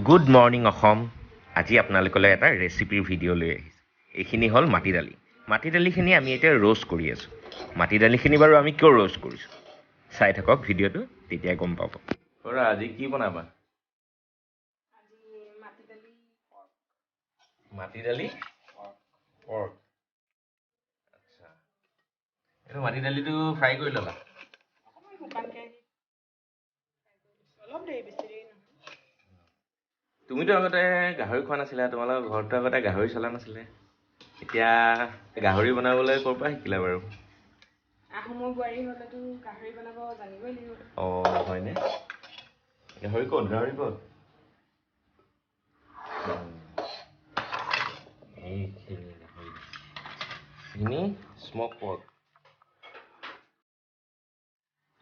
Good morning Assam. আজি আপোনালোকলৈ এটা ৰেচিপিৰ ভিডিঅ' লৈ আহিছোঁ। এইখিনি হ'ল মাটিদালি। মাটিদালিখিনি আমি এতিয়া ৰ'ষ্ট কৰি আছোঁ। মাটিদালিখিনি বাৰু আমি কিয় ৰ'ষ্ট কৰিছোঁ চাই থাকক ভিডিঅ'টো, তেতিয়া গম পাব। বৰা, আজি কি বনাবা? মাটিদালি পৰ্ক। আচ্ছা, এইটো মাটিদালিটো ফ্ৰাই কৰি ল'লা? তুমিতো আগতে গাহৰি খোৱা নাছিলা, তোমালোকৰ ঘৰতো আগতে গাহৰি চলা নাছিলে। এতিয়া গাহৰি বনাবলৈ ক'ৰ পৰা শিকিলা বাৰু? আহোমৰ বোৱাৰী হ'লেতো গাহৰি বনাব জানিবই লাগিব। অঁ, হয়নে? গাহৰি ক'ত? গাহৰি ক'ত? এইখিনি গাহৰি, এইখিনি স্মক পৰ্ক।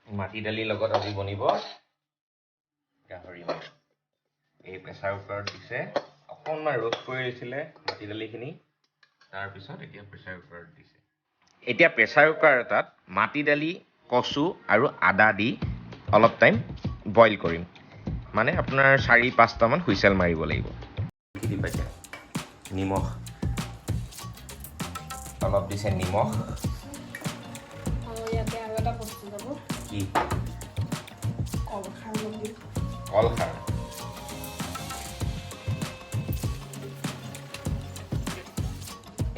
মাটিদালিৰ লগত আজি বনিব গাহৰি মাংস। এই প্ৰেছাৰ কুকাৰত দিছে, অকণমান ৰ'ষ্ট কৰি লৈছিলে মাটিদালিখিনি, তাৰপিছত এতিয়া প্ৰেছাৰ কুকাৰত দিছে। এতিয়া প্ৰেছাৰ কুকাৰ এটাত মাটিদালি, কচু আৰু আদা দি অলপ টাইম বইল কৰিম। মানে আপোনাৰ 4-5টামান হুইচেল মাৰিব লাগিব। কি দি পাইছে? নিমখ অলপ দিছে, নিমখ। আৰু ইয়াতে আৰু এটা বস্তু যাব, কি? কলখাৰ অলপ দিম। কলখাৰ।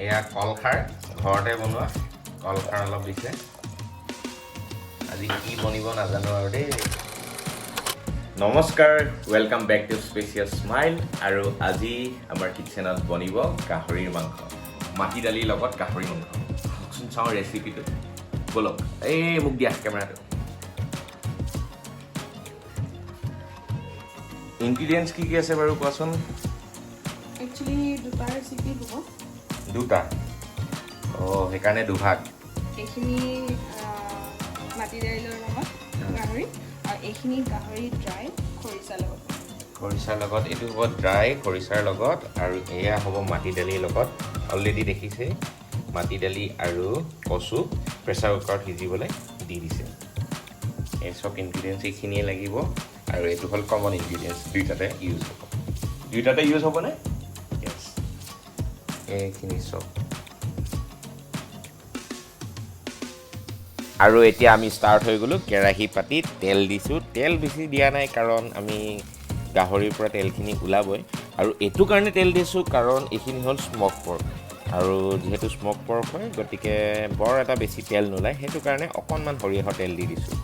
এয়া কলখাৰ, ঘৰতে বনোৱা কলখাৰ অলপ দিছে। আজি কি বনিব নাজানো আৰু দেই। নমস্কাৰ, ৱেলকাম বেক টু স্পেচিয়াছ স্মাইল। আৰু আজি আমাৰ কিটচেনত বনিব গাহৰিৰ মাংস, মাটিদালিৰ লগত গাহৰি মাংস। কওকচোন চাওঁ ৰেচিপিটো, ব'লক। এই মোক দিয়া কেমেৰাটো। ইনগ্ৰিডিয়েণ্টছ কি কি আছে বাৰু কোৱাচোন? একচুৱেলি দুটা ৰেচিপি হ'ব। দুটা? অঁ, সেইকাৰণে দুভাগ। এইখিনি মাটিদাইলৰ লগত গাহৰি, আৰু এইখিনি গাহৰি ড্ৰাই খৰিচাৰ লগত। খৰিচাৰ লগত, এইটো হ'ব ড্ৰাই খৰিচাৰ লগত, আৰু এয়া হ'ব মাটিদালিৰ লগত। অলৰেডি দেখিছে মাটিদালি আৰু কচু প্ৰেছাৰ কুকাৰত সিজিবলৈ দি দিছে। এই চব ইনগ্ৰিডিয়েণ্টছ এইখিনিয়ে লাগিব, আৰু এইটো হ'ল কমন ইনগ্ৰিডিয়েণ্টছ, দুইটাতে ইউজ হ'ব। দুইটাতে ইউজ হ'বনে? য়েছ, এইখিনি চব। আৰু এতিয়া আমি ষ্টাৰ্ট হৈ গ'লোঁ। কেৰাহী পাতি তেল দিছোঁ। তেল বেছি দিয়া নাই, কাৰণ আমি গাহৰিৰ পৰা তেলখিনি ওলাবই। আৰু এইটো কাৰণে তেল দিছোঁ কাৰণ এইখিনি হ'ল স্মক পৰ্ক, আৰু যিহেতু স্মক পৰ্ক হয়, গতিকে বৰ এটা বেছি তেল নোলায়। সেইটো কাৰণে অকণমান সৰিয়হৰ তেল দি দিছোঁ।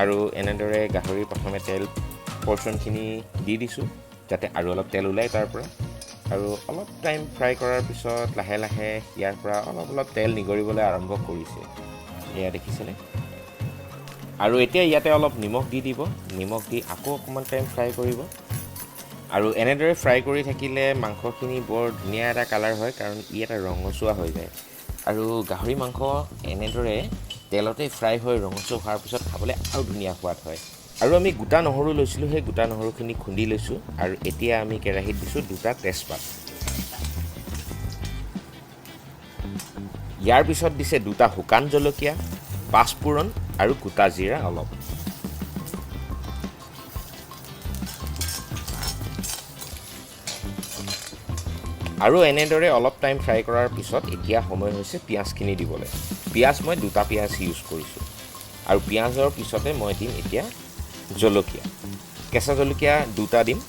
আৰু এনেদৰে গাহৰিৰ প্ৰথমে তেল পৰ্চনখিনি দি দিছোঁ, যাতে আৰু অলপ তেল ওলায় তাৰ পৰা। আৰু অলপ টাইম ফ্ৰাই কৰাৰ পিছত লাহে লাহে ইয়াৰ পৰা অলপ অলপ তেল নিগৰিবলৈ আৰম্ভ কৰিছে। এয়া দেখিছেনে? আৰু এতিয়া ইয়াতে অলপ নিমখ দি দিব। নিমখ দি আকৌ অকণমান টাইম ফ্ৰাই কৰিব। আৰু এনেদৰে ফ্ৰাই কৰি থাকিলে মাংসখিনি বৰ ধুনীয়া এটা কালাৰ হয়, কাৰণ ই এটা ৰঙচুৱা হৈ যায়। আৰু গাহৰি মাংস এনেদৰে তেলতে ফ্ৰাই হৈ ৰঙচুৱা হোৱাৰ পিছত খাবলৈ আৰু ধুনীয়া সোৱাদ হয়। আৰু আমি গোটা নহৰু লৈছিলোঁ, সেই গোটা নহৰুখিনি খুন্দি লৈছোঁ। আৰু এতিয়া আমি কেৰাহীত দিছোঁ 2টা তেজপাত। ইয়াৰ পিছত দিছে 2টা শুকান জলকীয়া, 5 ফুৰণ আৰু গোটা জিৰা অলপ। আৰু এনেদৰে অলপ টাইম ফ্ৰাই কৰাৰ পিছত এতিয়া সময় হৈছে পিঁয়াজখিনি দিবলৈ। পিঁয়াজ মই 2টা পিঁয়াজ ইউজ কৰিছোঁ। আৰু পিঁয়াজৰ পিছতে মই দিম এতিয়া জলকীয়া। কেঁচা জলকীয়া 2টা দিম।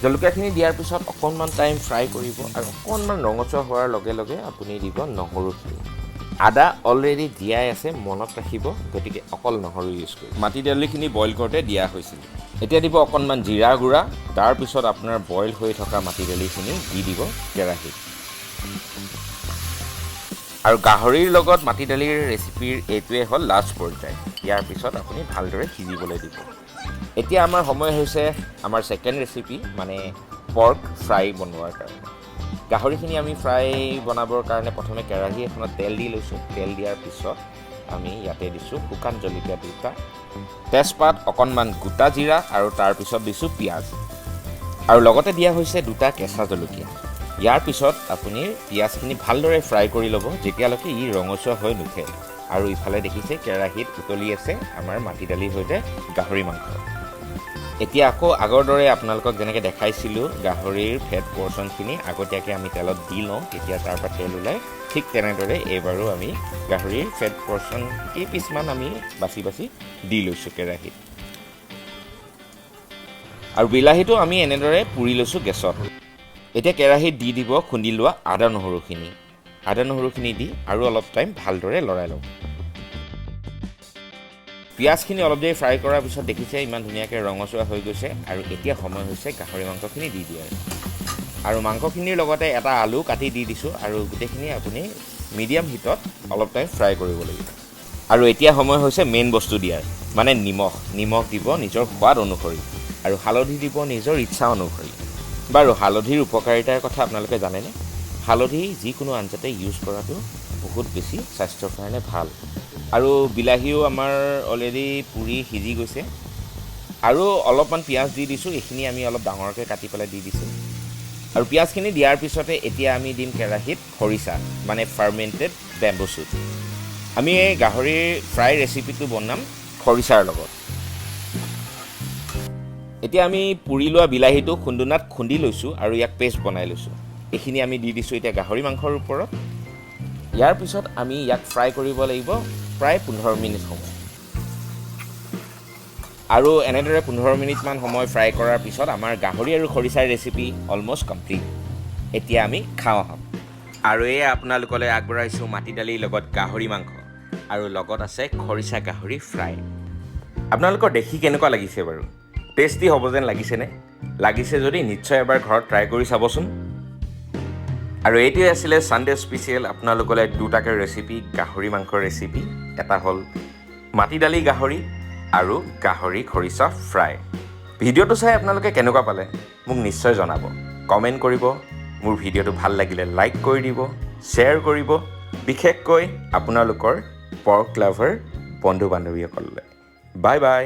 জলকীয়াখিনি দিয়াৰ পিছত অকণমান টাইম ফ্ৰাই কৰিব, আৰু অকণমান ৰঙচুৱা হোৱাৰ লগে লগে আপুনি দিব নহৰুখিনি। আদা অলৰেডি দিয়াই আছে, মনত ৰাখিব, গতিকে অকল নহৰু ইউজ কৰিব। মাটিদালিখিনি বইল কৰোঁতে দিয়া হৈছিল। এতিয়া দিব অকণমান জিৰা গুড়া, তাৰপিছত আপোনাৰ বইল হৈ থকা মাটিদালিখিনি দি দিব কেৰাহীত। আৰু গাহৰিৰ লগত মাটিদালিৰ ৰেচিপিৰ এইটোৱে হ'ল লাষ্ট পৰ্যায়। ইয়াৰ পিছত আপুনি ভালদৰে সিজিবলৈ দিব। এতিয়া আমাৰ সময় হৈছে আমাৰ ছেকেণ্ড ৰেচিপি, মানে পৰ্ক ফ্ৰাই বনোৱাৰ কাৰণে। গাহৰিখিনি আমি ফ্ৰাই বনাবৰ কাৰণে প্ৰথমে কেৰাহী এখনত তেল দি লৈছোঁ। তেল দিয়াৰ পিছত আমি ইয়াতে দিছোঁ শুকান জলকীয়া 2টা, তেজপাত অকণমান, গোটা জিৰা, আৰু তাৰপিছত দিছোঁ পিঁয়াজ। আৰু লগতে দিয়া হৈছে 2টা কেঁচা জলকীয়া। ইয়াৰ পিছত আপুনি পিঁয়াজখিনি ভালদৰে ফ্ৰাই কৰি ল'ব, যেতিয়ালৈকে ই ৰঙচুৱা হৈ নুঠে। আৰু ইফালে দেখিছে কেৰাহীত উতলি আছে আমাৰ মাটিদালিৰ সৈতে গাহৰি মাংস। এতিয়া আকৌ আগৰ দৰে আপোনালোকক যেনেকৈ দেখাইছিলোঁ গাহৰিৰ ফেট পৰ্চনখিনি আগতীয়াকৈ আমি তেলত দি লওঁ, তেতিয়া তাৰ পৰা তেল ওলায়। ঠিক তেনেদৰে এইবাৰো আমি গাহৰিৰ ফেট পৰ্চন কেইপিচমান আমি বাছি বাছি দি লৈছোঁ কেৰাহীত। আৰু বিলাহীটো আমি এনেদৰে পুৰি লৈছোঁ গেছত। এতিয়া কেৰাহীত দি দিব খুন্দি লোৱা আদা নহৰুখিনি দি আৰু অলপ টাইম ভালদৰে লৰাই লওঁ। পিঁয়াজখিনি অলপ দেৰি ফ্ৰাই কৰাৰ পিছত দেখিছে ইমান ধুনীয়াকৈ ৰঙচুৱা হৈ গৈছে। আৰু এতিয়া সময় হৈছে গাহৰি মাংসখিনি দি দিয়াৰ। আৰু মাংসখিনিৰ লগতে এটা আলু কাটি দি দিছোঁ আৰু গোটেইখিনি আপুনি মিডিয়াম হিটত অলপ টাইম ফ্ৰাই কৰিব লাগিব। আৰু এতিয়া সময় হৈছে মেইন বস্তু দিয়াৰ, মানে নিমখ দিব নিজৰ সোৱাদ অনুসৰি আৰু হালধি দিব নিজৰ ইচ্ছা অনুসৰি। বাৰু হালধিৰ উপকাৰিতাৰ কথা আপোনালোকে জানেনে? হালধি যিকোনো আঞ্জাতে ইউজ কৰাটো বহুত বেছি স্বাস্থ্যৰ কাৰণে ভাল। আৰু বিলাহীও আমাৰ অলৰেডি পুৰি সিজি গৈছে। আৰু অলপমান পিঁয়াজ দি দিছোঁ, এইখিনি আমি অলপ ডাঙৰকৈ কাটি পেলাই দি দিছোঁ। আৰু পিঁয়াজখিনি দিয়াৰ পিছতে এতিয়া আমি দিম কেৰাহীত খৰিচা, মানে ফাৰ্মেণ্টেড বেম্বো শ্বুট। আমি এই গাহৰিৰ ফ্ৰাই ৰেচিপিটো বনাম খৰিচাৰ লগত। এতিয়া আমি পুৰি লোৱা বিলাহীটো খুন্দুনাত খুন্দি লৈছোঁ আৰু ইয়াক পেষ্ট বনাই লৈছোঁ। এইখিনি আমি দি দিছোঁ এতিয়া গাহৰি মাংসৰ ওপৰত। ইয়াৰ পিছত আমি ইয়াক ফ্ৰাই কৰিব লাগিব প্ৰায় 15 মিনিট সময়। আৰু এনেদৰে 15 মিনিটমান সময় ফ্ৰাই কৰাৰ পিছত আমাৰ গাহৰি আৰু খৰিচাৰ ৰেচিপি অলম'ষ্ট কমপ্লিট। এতিয়া আমি খাওঁ আহক। আৰু এয়া আপোনালোকলৈ আগবঢ়াইছোঁ মাটি দালিৰ লগত গাহৰি মাংস আৰু লগত আছে খৰিচা গাহৰি ফ্ৰাই। আপোনালোকৰ দেখি কেনেকুৱা লাগিছে বাৰু? টেষ্টি হ'ব যেন লাগিছেনে? লাগিছে যদি নিশ্চয় এবাৰ ঘৰত ট্ৰাই কৰি চাবচোন। আৰু এইটোৱে আছিলে ছানডে স্পেচিয়েল আপোনালোকলৈ দুটাকৈ ৰেচিপি, গাহৰি মাংসৰ ৰেচিপি। এটা হ'ল মাটি দালি গাহৰি আৰু গাহৰি খৰিচা ফ্ৰাই। ভিডিঅ'টো চাই আপোনালোকে কেনেকুৱা পালে মোক নিশ্চয় জনাব, কমেণ্ট কৰিব। মোৰ ভিডিঅ'টো ভাল লাগিলে লাইক কৰি দিব, শ্বেয়াৰ কৰিব, বিশেষকৈ আপোনালোকৰ পৰ্ক লাভাৰ বন্ধু বান্ধৱীসকললৈ। Bye bye.